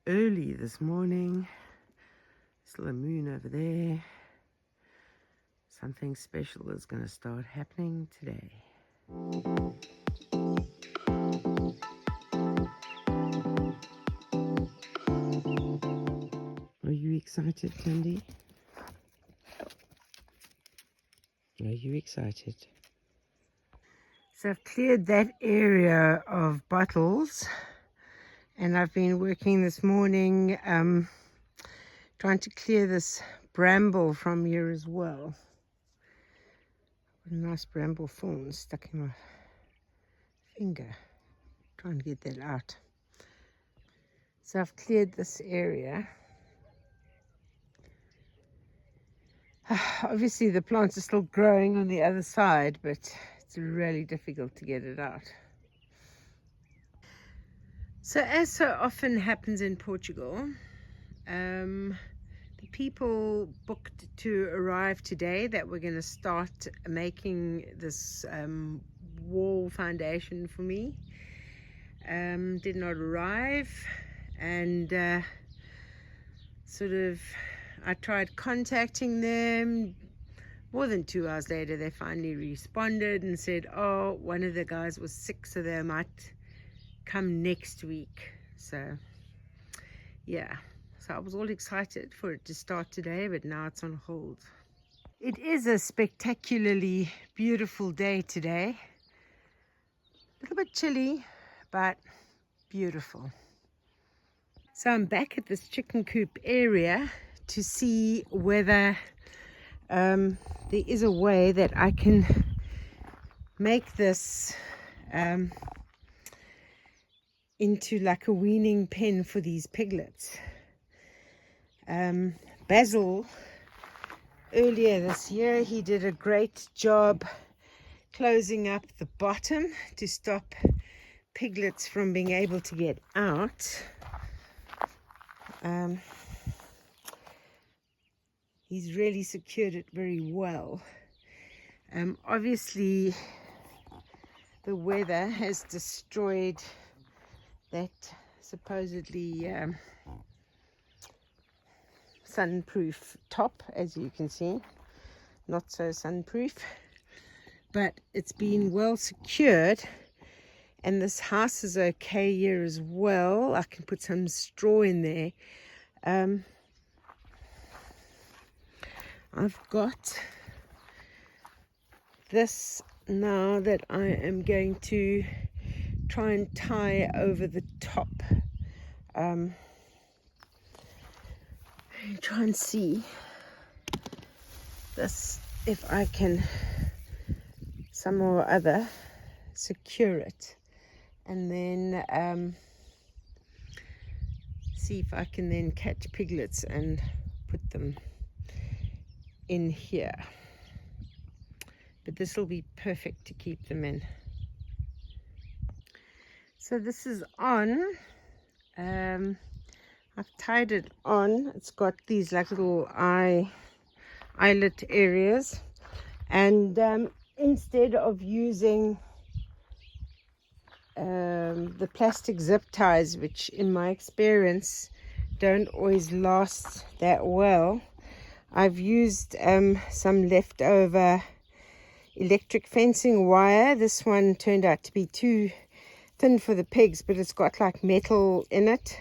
early this morning. Still a moon over there. Something special is going to start happening today. Are you excited, Candy? Are you excited? So I've cleared that area of bottles, and I've been working this morning trying to clear this bramble from here as well. A nice bramble thorn stuck in my finger. Trying to get that out. So I've cleared this area. Obviously the plants are still growing on the other side, but it's really difficult to get it out. So as so often happens in Portugal, the people booked to arrive today that we're going to start making this wall foundation for me did not arrive, and I tried contacting them. More than 2 hours later, they finally responded and said, oh, one of the guys was sick, so they might come next week. So yeah, so I was all excited for it to start today, but now it's on hold. It is a spectacularly beautiful day today. A little bit chilly, but beautiful. So I'm back at this chicken coop area to see whether there is a way that I can make this into like a weaning pen for these piglets. Basil, earlier this year, he did a great job closing up the bottom to stop piglets from being able to get out. He's really secured it very well. Obviously the weather has destroyed that supposedly sunproof top, as you can see. Not so sunproof, but it's been well secured, and this house is okay here as well. I can put some straw in there. I've got this now that I am going to try and tie over the top. Try and see this, if I can somehow or other secure it, and then see if I can then catch piglets and put them in here. But this will be perfect to keep them in. So this is on. I've tied it on. It's got these like little eyelet areas, and instead of using the plastic zip ties, which in my experience don't always last that well, I've used some leftover electric fencing wire. This one turned out to be too thin for the pigs, but it's got like metal in it,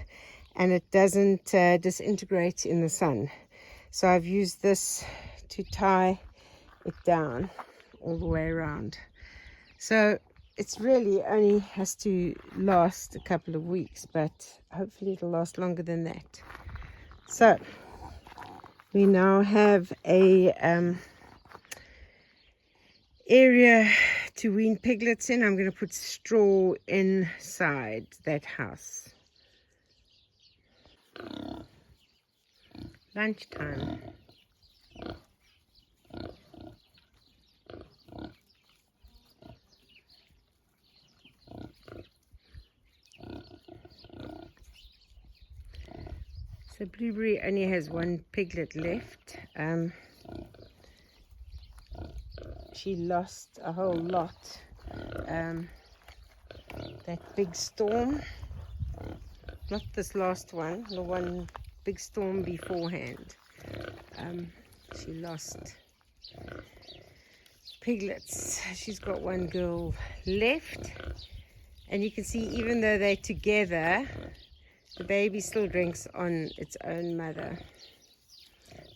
and it doesn't disintegrate in the sun. So I've used this to tie it down all the way around. So it's really only has to last a couple of weeks, but hopefully it'll last longer than that. So we now have a area to wean piglets in. I'm going to put straw inside that house. Lunchtime. So Blueberry only has one piglet left. She lost a whole lot. That big storm not this last one, the one big storm beforehand. She lost piglets. She's got one girl left, and you can see even though they're together, the baby still drinks on its own mother.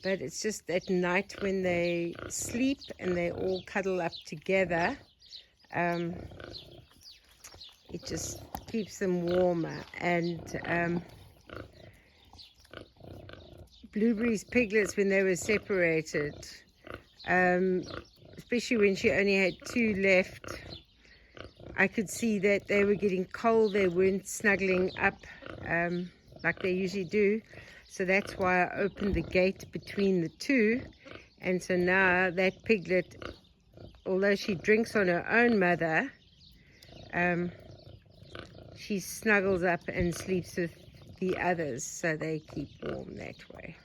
But it's just at night when they sleep and they all cuddle up together, it just keeps them warmer. And Blueberry's piglets, when they were separated, especially when she only had 2 left, I could see that they were getting cold. They weren't snuggling up like they usually do. So that's why I opened the gate between the 2. And so now that piglet, although she drinks on her own mother, she snuggles up and sleeps with the others, so they keep warm that way.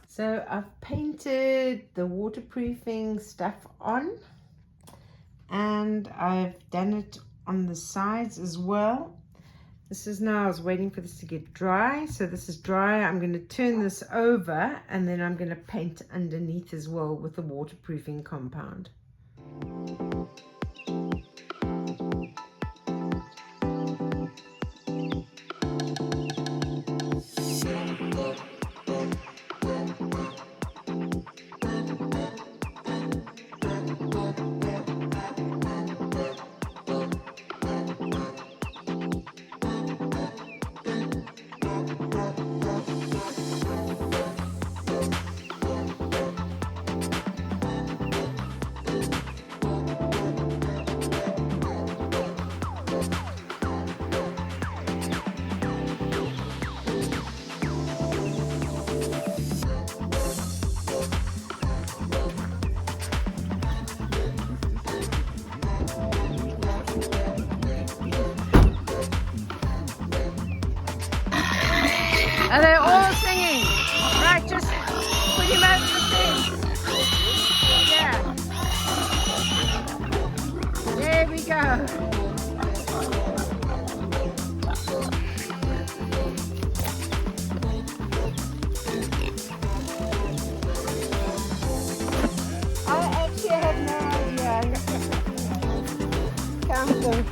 So I've painted the waterproofing stuff on, and I've done it on the sides as well. This is now, I was waiting for this to get dry. So this is dry. I'm going to turn this over, and then I'm going to paint underneath as well with the waterproofing compound. Are they all singing? Right, just put him over the fence. Yeah. There we go. I actually have no idea. Count them.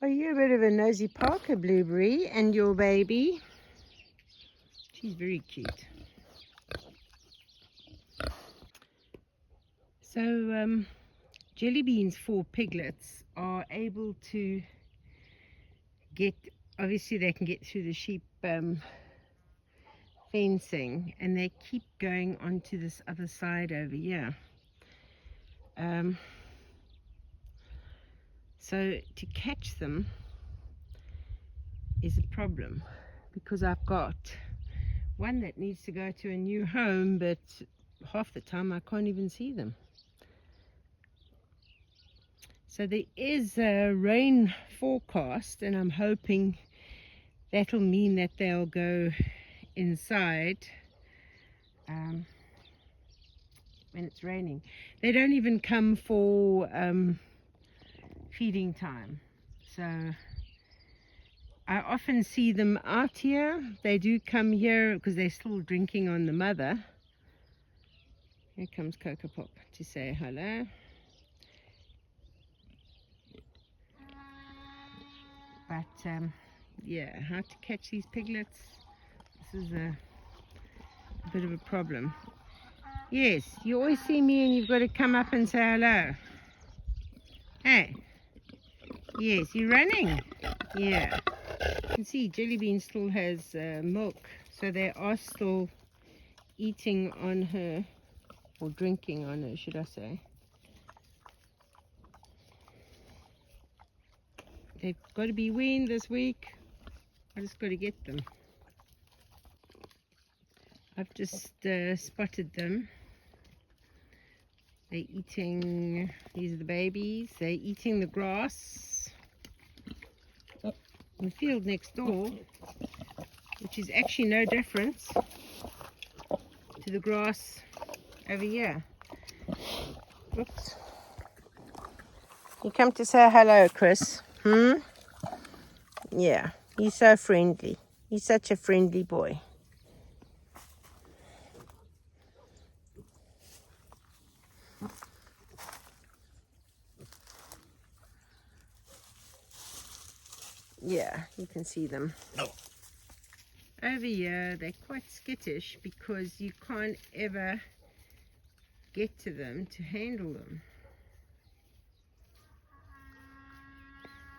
Are you a bit of a nosy Parker Blueberry and your baby? She's very cute. So jelly beans for piglets are able to get, obviously they can get through the sheep fencing, and they keep going onto this other side over here. So to catch them is a problem, because I've got one that needs to go to a new home, but half the time I can't even see them. So there is a rain forecast, and I'm hoping that'll mean that they'll go inside when it's raining. They don't even come for feeding time, so I often see them out here. They do come here because they're still drinking on the mother. Here comes Coco Pop to say hello. But yeah, how to catch these piglets, this is a bit of a problem. Yes, you always see me and you've got to come up and say hello. Hey, yes, you're running. Yeah, you can see Jelly Bean still has milk, so they are still eating on her, or drinking on her, should I say. They've got to be weaned this week. I just got to get them. I've just spotted them. They're eating, these are the babies, they're eating the grass in the field next door, which is actually no difference to the grass over here. Oops. You come to say hello, Chris? Yeah, he's so friendly. He's such a friendly boy. Yeah, you can see them. No. Over here, they're quite skittish because you can't ever get to them to handle them.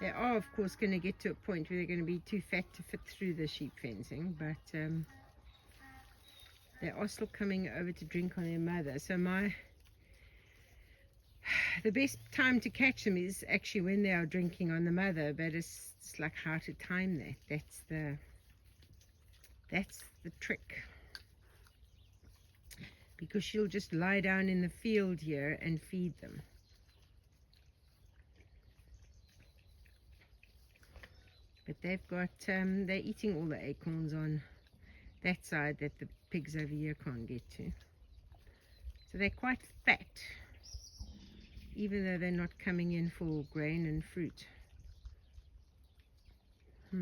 They are, of course, going to get to a point where they're going to be too fat to fit through the sheep fencing, but they are still coming over to drink on their mother. So the best time to catch them is actually when they are drinking on the mother, but it's like how to time that. That's the trick, because she'll just lie down in the field here and feed them. But they've got, they're eating all the acorns on that side that the pigs over here can't get to. So they're quite fat, even though they're not coming in for grain and fruit. So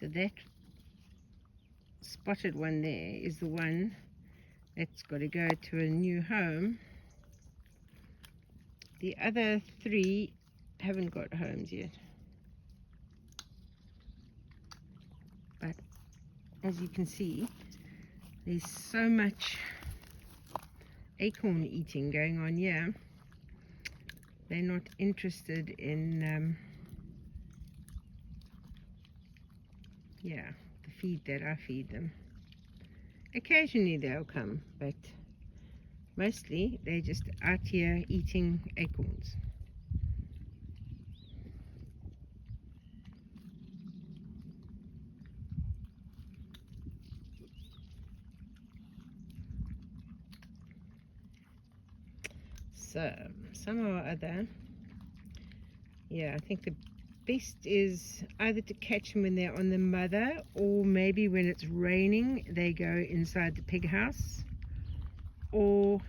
that spotted one there is the one that's got to go to a new home. The other 3 haven't got homes yet. But as you can see, there's so much acorn eating going on here. They're not interested in the feed that I feed them. Occasionally they'll come, but mostly they're just out here eating acorns. So somehow or other, I think the best is either to catch them when they're on the mother, or maybe when it's raining they go inside the pig house, or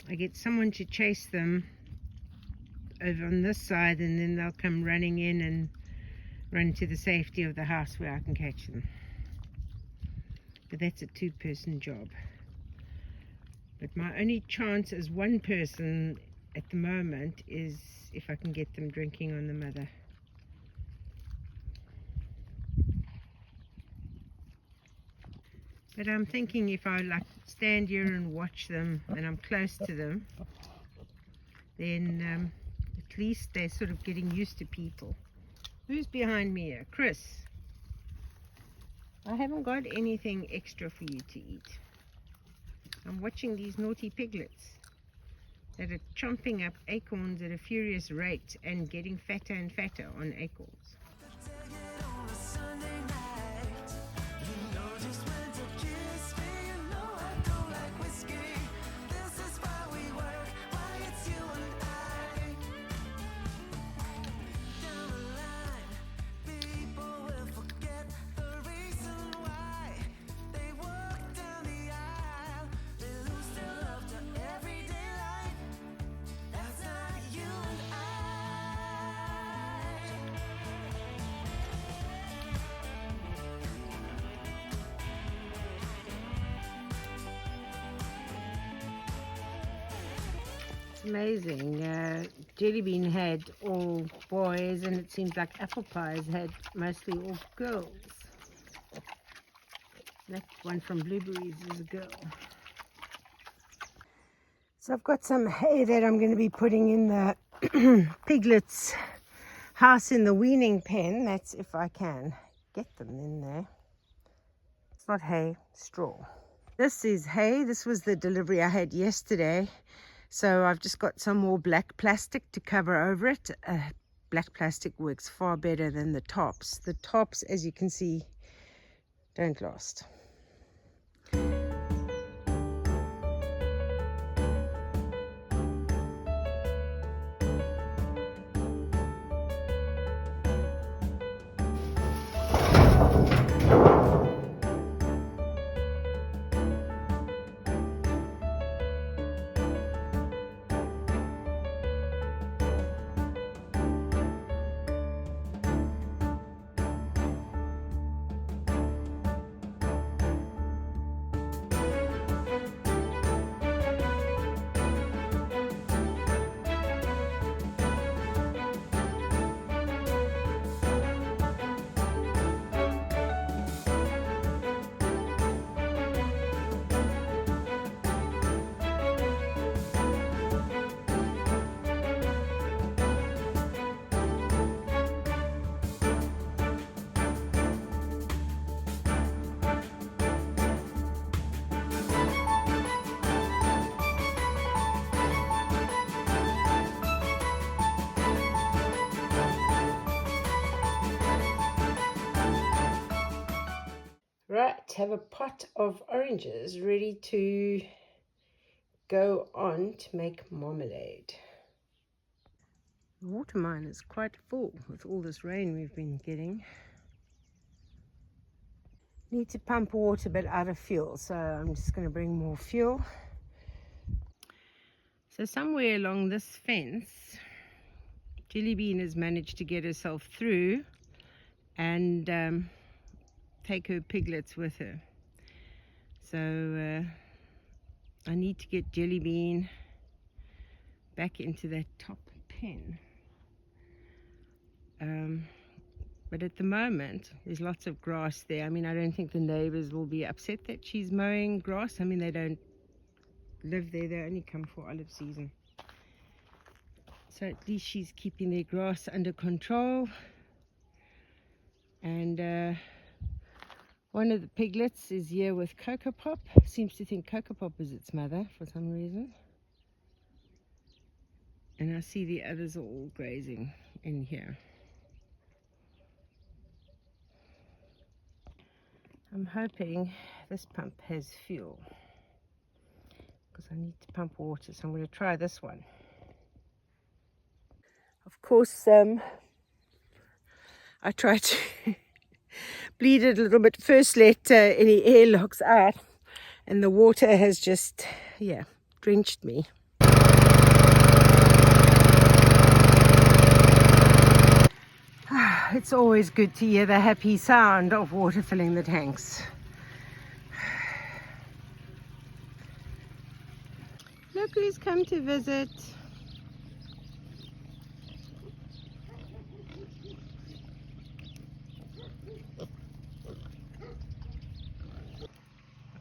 I get someone to chase them over on this side, and then they'll come running in and run to the safety of the house where I can catch them. But that's a 2-person job. But my only chance as 1 person at the moment is if I can get them drinking on the mother. But I'm thinking if I stand here and watch them and I'm close to them, then at least they're sort of getting used to people. Who's behind me here? Chris. I haven't got anything extra for you to eat. I'm watching these naughty piglets that are chomping up acorns at a furious rate and getting fatter and fatter on acorns. It's amazing. Jellybean had all boys, and it seems like Apple Pies had mostly all girls. That one from Blueberries is a girl. So I've got some hay that I'm going to be putting in the piglets' house in the weaning pen. That's if I can get them in there. It's not hay, straw. This is hay. This was the delivery I had yesterday. So I've just got some more black plastic to cover over it. Black plastic works far better than the tops. The tops, as you can see, don't last. Right, have a pot of oranges ready to go on to make marmalade. The water mine is quite full with all this rain we've been getting. Need to pump water but out of fuel, so I'm just going to bring more fuel. So somewhere along this fence, Jellybean has managed to get herself through and take her piglets with her. So I need to get Jellybean back into that top pen. But at the moment, there's lots of grass there. I mean, I don't think the neighbors will be upset that she's mowing grass. I mean, they don't live there. They only come for olive season. So at least she's keeping their grass under control. And one of the piglets is here with Cocoa Pop. Seems to think Cocoa Pop is its mother for some reason. And I see the others are all grazing in here. I'm hoping this pump has fuel, because I need to pump water, so I'm going to try this one. Of course, I try to bleed it a little bit first, let any airlocks out, and the water has just, yeah, drenched me. It's always good to hear the happy sound of water filling the tanks. Look who's come to visit.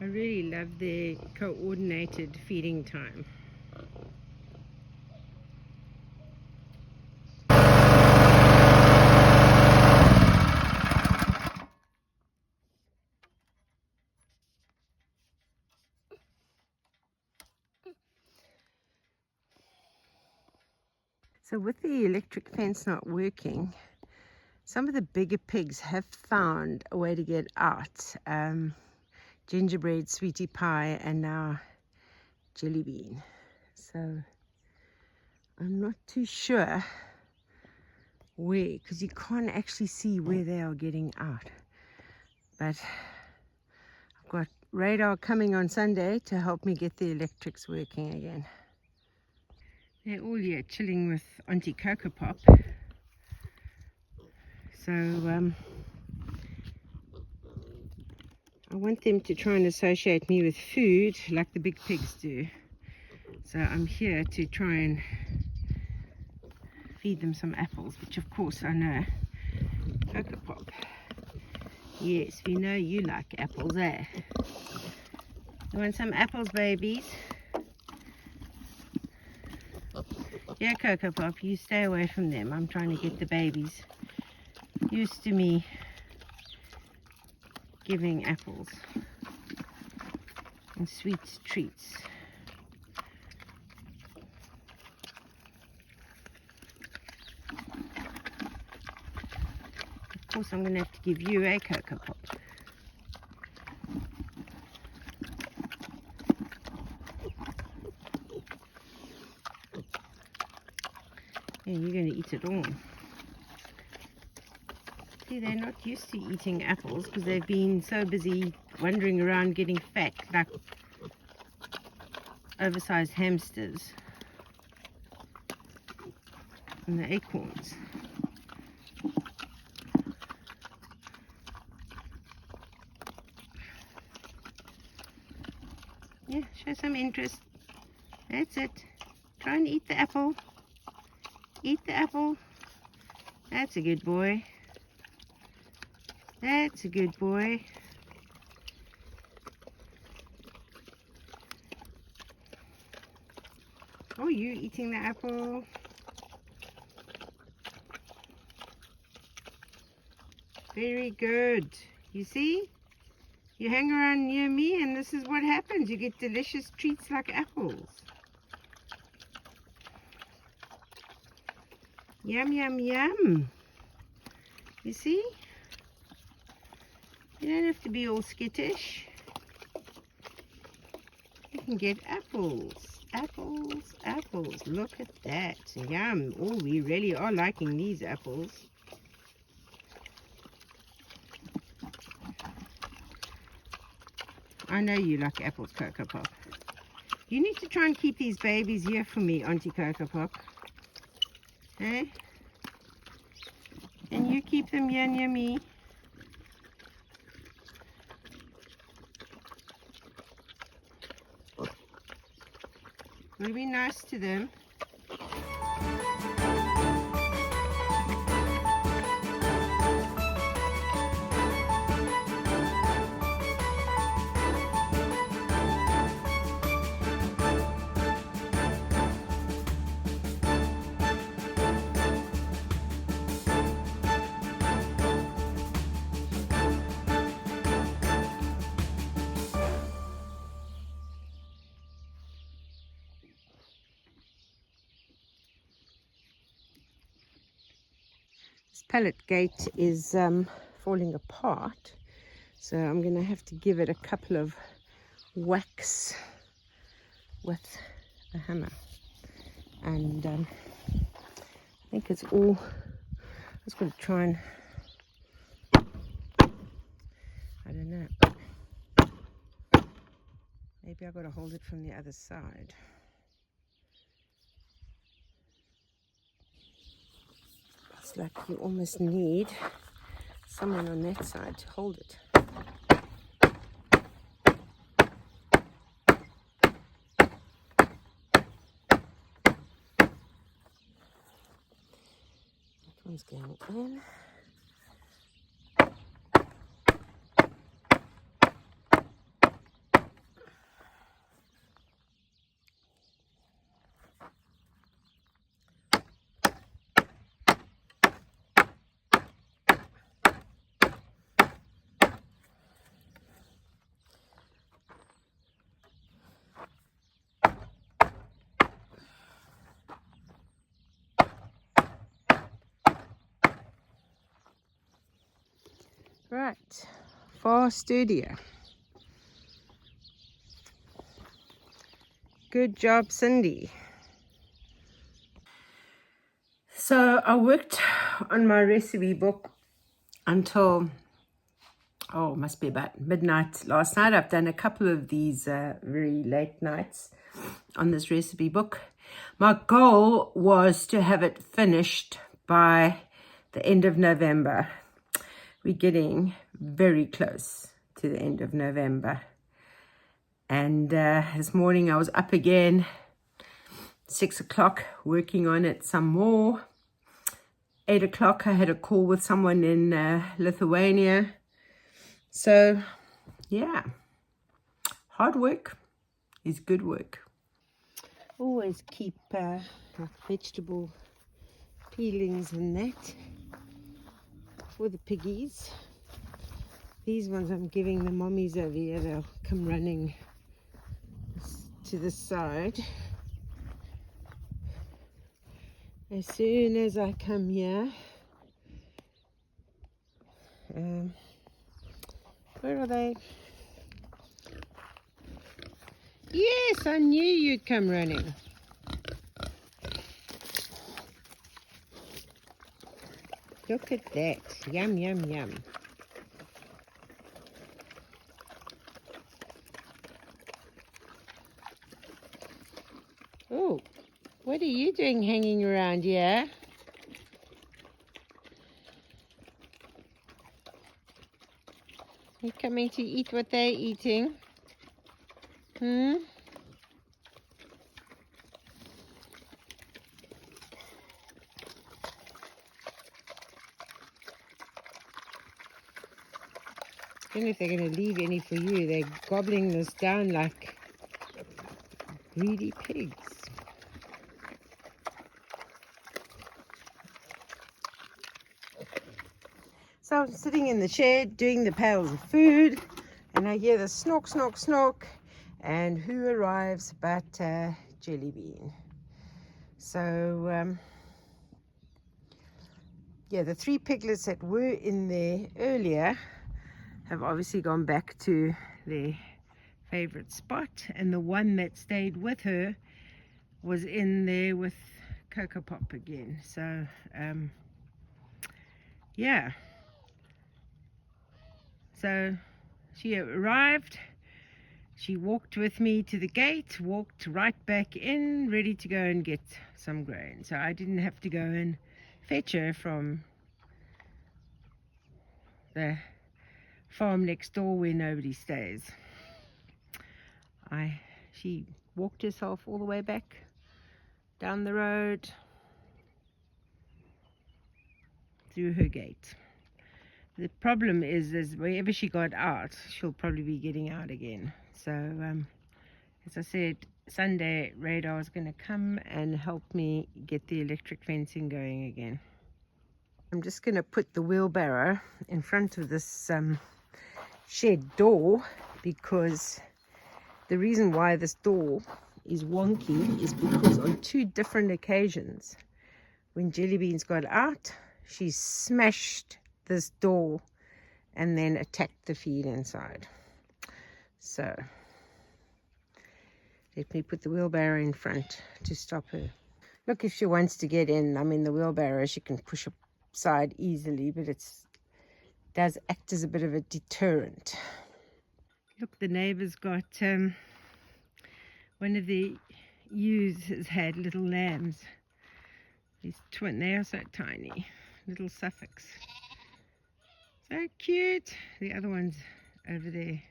I really love their coordinated feeding time. So with the electric fence not working, some of the bigger pigs have found a way to get out. Gingerbread, Sweetie Pie, and now Jellybean. So I'm not too sure where, because you can't actually see where they are getting out. But I've got radar coming on Sunday to help me get the electrics working again. They're all here chilling with Auntie Cocoa Pop. So I want them to try and associate me with food like the big pigs do. So I'm here to try and feed them some apples, which of course I know. Cocoa Pop. Yes, we know you like apples, eh? You want some apples, babies? Yeah, Cocoa Pop, you stay away from them. I'm trying to get the babies used to me giving apples and sweet treats. Of course, I'm going to have to give you a Cocoa Pop. Yeah, you're going to eat it all. See, they're not used to eating apples because they've been so busy wandering around getting fat like oversized hamsters and the acorns. Yeah, show some interest. That's it. Try and eat the apple. Eat the apple. That's a good boy. That's a good boy. Oh, you eating the apple? Very good. You see? You hang around near me and this is what happens. You get delicious treats like apples. Yum, yum, yum. You see? You don't have to be all skittish. You can get apples. Apples, apples. Look at that. Yum. Oh, we really are liking these apples. I know you like apples, Cocoa Pop. You need to try and keep these babies here for me, Auntie Cocoa Pop. Hey? And you keep them here near me. Will be nice to them. This pallet gate is falling apart, so I'm going to have to give it a couple of whacks with a hammer. And I think it's all, I just got to try and, I don't know, maybe I've got to hold it from the other side. It's like you almost need someone on that side to hold it. That one's going in. Right, far sturdier. Good job, Cindy. So I worked on my recipe book until, oh, must be about midnight last night. I've done a couple of these very late nights on this recipe book. My goal was to have it finished by the end of November. We're getting very close to the end of November. And this morning I was up again, 6 o'clock, working on it some more. 8 o'clock I had a call with someone in Lithuania. So, yeah, hard work is good work. Always keep like vegetable peelings and that for the piggies. These ones I'm giving the mommies over here. They'll come running to the side as soon as I come here. Where are they? Yes, I knew you'd come running. Look at that. Yum, yum, yum. Oh, what are you doing hanging around here? You coming to eat what they're eating? Hmm? I don't know if they're going to leave any for you. They're gobbling this down like greedy pigs. So I'm sitting in the shed doing the pails of food, and I hear the snork, snork, snork, and who arrives but Jelly Bean. So yeah, the 3 piglets that were in there earlier have obviously gone back to their favorite spot, and the one that stayed with her was in there with Cocoa Pop again. So yeah, so she arrived She walked with me to the gate, walked right back in, ready to go and get some grain. So I didn't have to go and fetch her from the farm next door where nobody stays. She walked herself all the way back down the road through her gate. The problem is wherever she got out, she'll probably be getting out again. So as I said, Sunday Radar is going to come and help me get the electric fencing going again. I'm just going to put the wheelbarrow in front of this shed door, because the reason why this door is wonky is because on 2 different occasions when Jellybeans got out, she smashed this door and then attacked the feed inside. So let me put the wheelbarrow in front to stop her. Look, if she wants to get in, I mean, the wheelbarrow she can push aside easily, but it does act as a bit of a deterrent. Look, the neighbour's got one of the ewes has had little lambs. These twin, they are so tiny, little Suffolks. So cute. The other one's over there.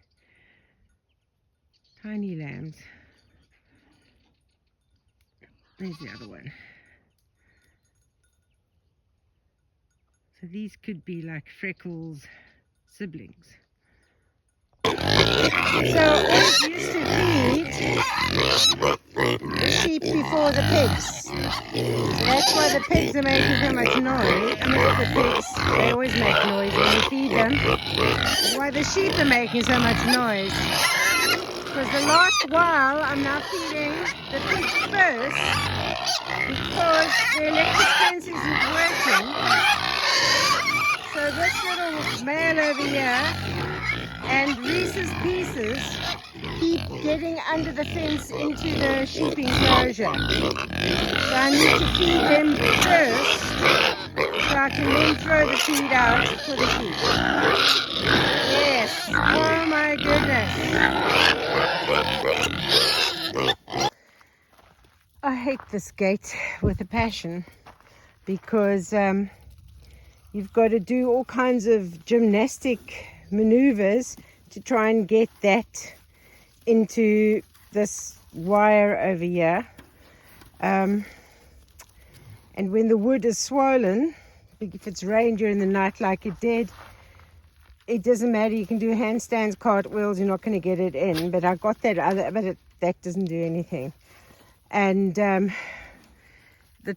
Tiny lambs. There's the other one. So these could be like Freckles' siblings. So always used to feed the sheep before the pigs. So that's why the pigs are making so much noise. I mean, the pigs, they always make noise when you feed them. That's why the sheep are making so much noise. Because the last while I'm now feeding the pigs first, because the electric fence isn't working. So this little male over here and Reese's Pieces keep getting under the fence into the sheep enclosure. So I need to feed them first, so I can then throw the feed out for the sheep. Yes, oh my goodness. I hate this gate with a passion, because you've got to do all kinds of gymnastic maneuvers to try and get that into this wire over here. And when the wood is swollen, if it's rained during the night like it did, it doesn't matter. You can do handstands, cartwheels, you're not going to get it in. But I got that other, but that doesn't do anything. And the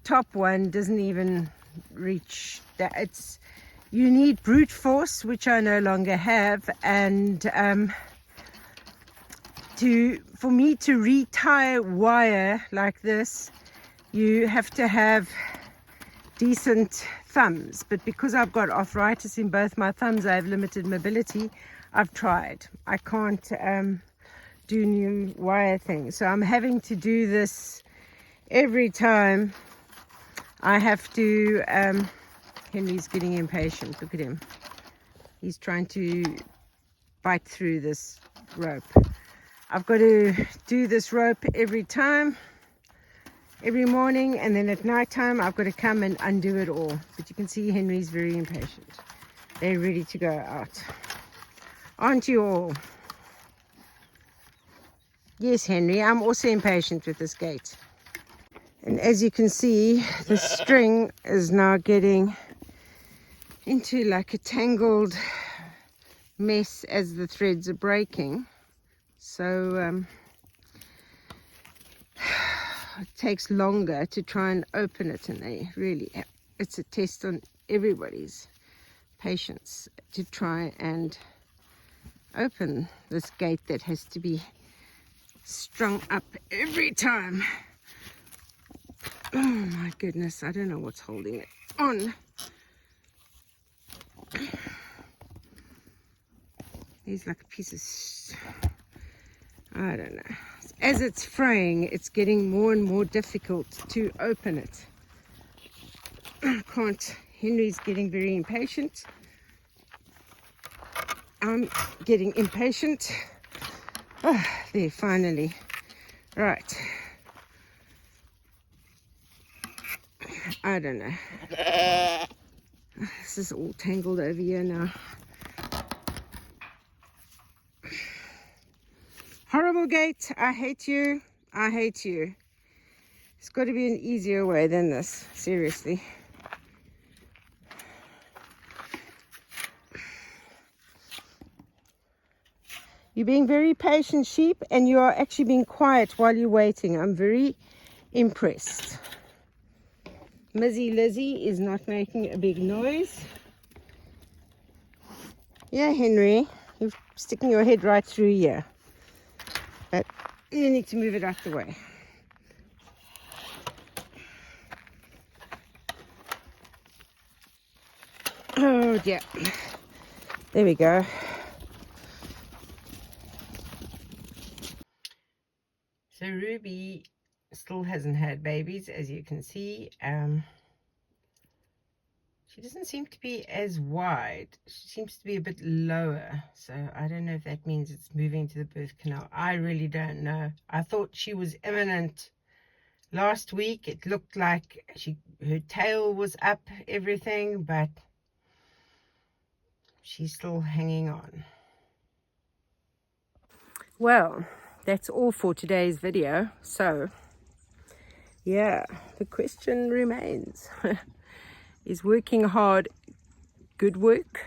top one doesn't even reach that. You need brute force, which I no longer have, and for me to retie wire like this, you have to have decent thumbs. But because I've got arthritis in both my thumbs, I have limited mobility. I've tried. I can't do new wire things, so I'm having to do this every time. I have to Henry's getting impatient. Look at him. He's trying to bite through this rope. I've got to do this rope every time, every morning, and then at night time I've got to come and undo it all. But you can see Henry's very impatient. They're ready to go out. Aren't you all? Yes, Henry, I'm also impatient with this gate. And as you can see, the string is now getting into like a tangled mess as the threads are breaking. So it takes longer to try and open it, and it's a test on everybody's patience to try and open this gate that has to be strung up every time. Oh my goodness, I don't know what's holding it on. There's like a piece of, I don't know. As it's fraying, it's getting more and more difficult to open it. I can't. Henry's getting very impatient. I'm getting impatient. Oh, there, finally. Right. I don't know. This is all tangled over here now. Horrible gate. I hate you. I hate you. It's got to be an easier way than this. Seriously. You're being very patient, sheep, and you are actually being quiet while you're waiting. I'm very impressed. Mizzy Lizzy is not making a big noise. Yeah, Henry, you're sticking your head right through here. But you need to move it out the way. Oh dear. There we go. So Ruby still hasn't had babies, as you can see. She doesn't seem to be as wide. She seems to be a bit lower. So I don't know if that means it's moving to the birth canal. I really don't know. I thought she was imminent. Last week it looked like her tail was up, everything, but she's still hanging on. Well, that's all for today's video. So yeah, the question remains. Is working hard good work?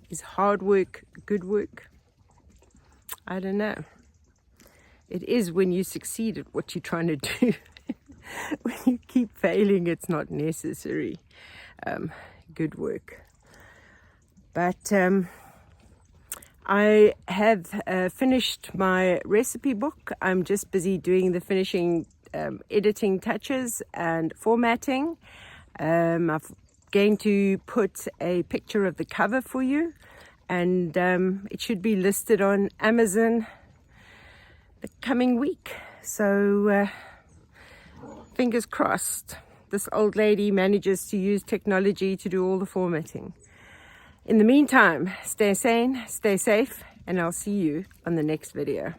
Is hard work good work? I don't know. It is when you succeed at what you're trying to do. When you keep failing, it's not necessary good work. But I have finished my recipe book. I'm just busy doing the finishing editing touches and formatting. I'm going to put a picture of the cover for you, and it should be listed on Amazon the coming week. So fingers crossed this old lady manages to use technology to do all the formatting. In the meantime, stay sane, stay safe, and I'll see you on the next video.